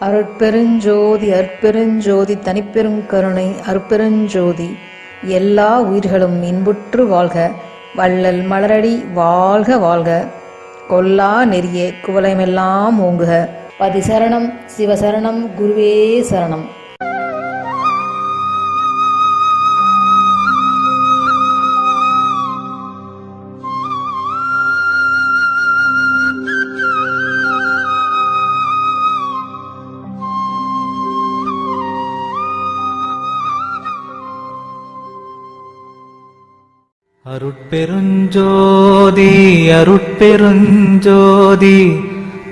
அருட்பெருஞ்சோதி அற்பெருஞ்சோதி தனிப்பெருங்கருணை அருட்பெருஞ்சோதி. எல்லா உயிர்களும் இன்புற்று வாழ்க, வள்ளல் மலரடி வாழ்க வாழ்க. கொல்லா நெறிய குவலயமெல்லாம் ஓங்குக. பதிசரணம் சிவசரணம் குருவே சரணம். அருட்பெருஞ்சோதி அருட்பெருஞ்சோதி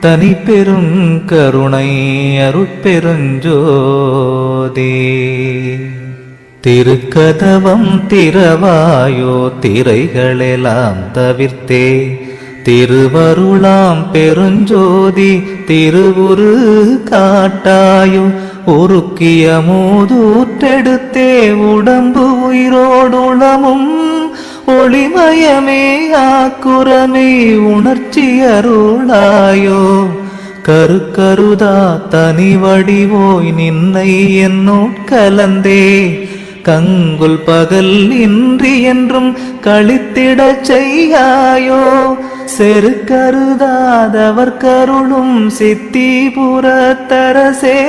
தனிப்பெருங்கருணை அருட்பெருஞ்சோதி. திருக்கதவம் திறவாயோ திரைகளெல்லாம் தவிர்த்தே, திருவருளாம் பெருஞ்சோதி திருவுரு காட்டாயோ. உருக்கிய மூதூற்றெடுத்தே உடம்பு உயிரோடுளமும் ஒளிமயமே ஆக்குரமே உணர்ச்சி அருளாயோ. கருக்கருதா தனி வடிவோய் நின்னை என்னோட்கலந்தே, கங்குல் பகல் இன்றி என்றும் கழித்திடச் செய்யாயோ. செருக்கருதாதவர் கருளும் சித்திபுரத்தரசே,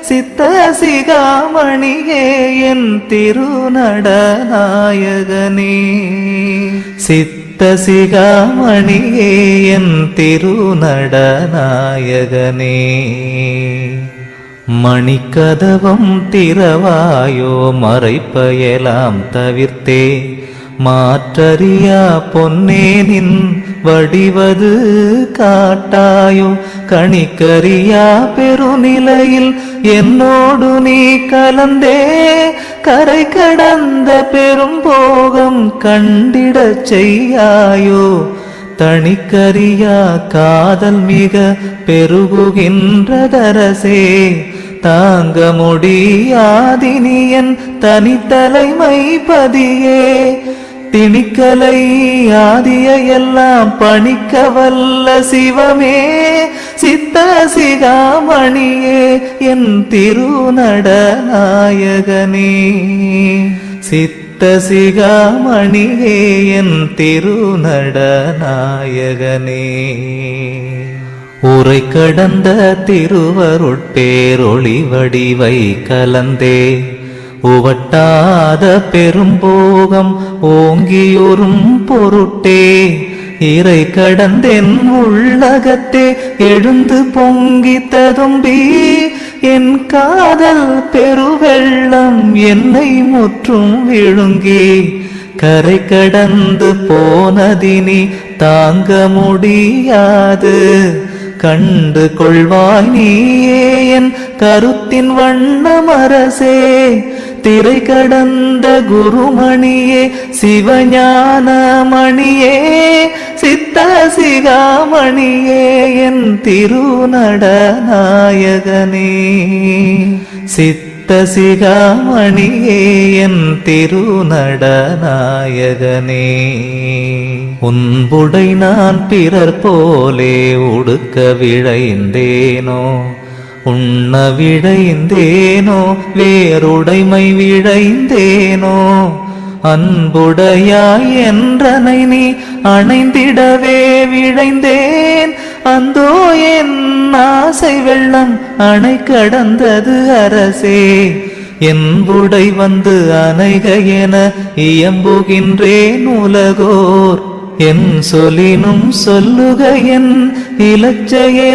சித்த சிகாமணியே என் திருநடநாயகனே. சித்த சிகாமணியே என் திருநடநாயகனே. மணிக்கதவம் திறவாயோ மறைப்பயலாம் தவிர்த்தே, மாற்றறியா பொன்னே நின் வடிவது காட்டாயோ. கணிக்கறியா பெருநிலையில் என்னோடு நீ கலந்தே, கரை கடந்த பெரும் போகம் கண்டிடச் செய்யாயோ. தணிக்கறியா காதல் மிக பெருகுகின்றதரசே, தாங்க முடியாதினியன் தனித்தலைமை பதியே. திணிக்கலை ஆதிய எல்லாம் பணிக்க வல்ல சிவமே, சித்த சிகாமணியே என் திருநடநாயகனே. சித்த சிகாமணியே என் திருநடநாயகனே. உரை கடந்த திருவருட்பேரொளி வடிவை கலந்தே, உவட்டாத பெரும்போகம் ஓங்கியுறும் பொருட்டே. இறை கடந்தென் உள்ளகத்தே எழுந்து பொங்கி ததும்பி, என் காதல் பெருவெள்ளம் என்னை முற்றும் விழுங்கி. கரை கடந்து போனதினி தாங்க முடியாது, கண்டு கொள்வாய் நீயே என் கருத்தின் வண்ணமரசே. திரை கடந்த குருமணியே சிவஞானமணியே, சித்த சிகாமணியே என் திருநடநாயகனே. சித்த சிகாமணியே என் திருநடநாயகனே. உன்புடை நான் பிறர் போலே உடுக்க விழைந்தேனோ, உண்ண விழைந்தேனோ வேறுடைமை விழைந்தேனோ. அன்புடையாய் என்றனை நீ அணைந்திடவே விழைந்தேன், அந்தோ என் ஆசை வெள்ளம் அணை கடந்தது அரசே. என்புடை வந்து அணைக என இயம்புகின்றேன் உலகோர், என் சொல்லினும் சொல்லுக என் இலச்சையே.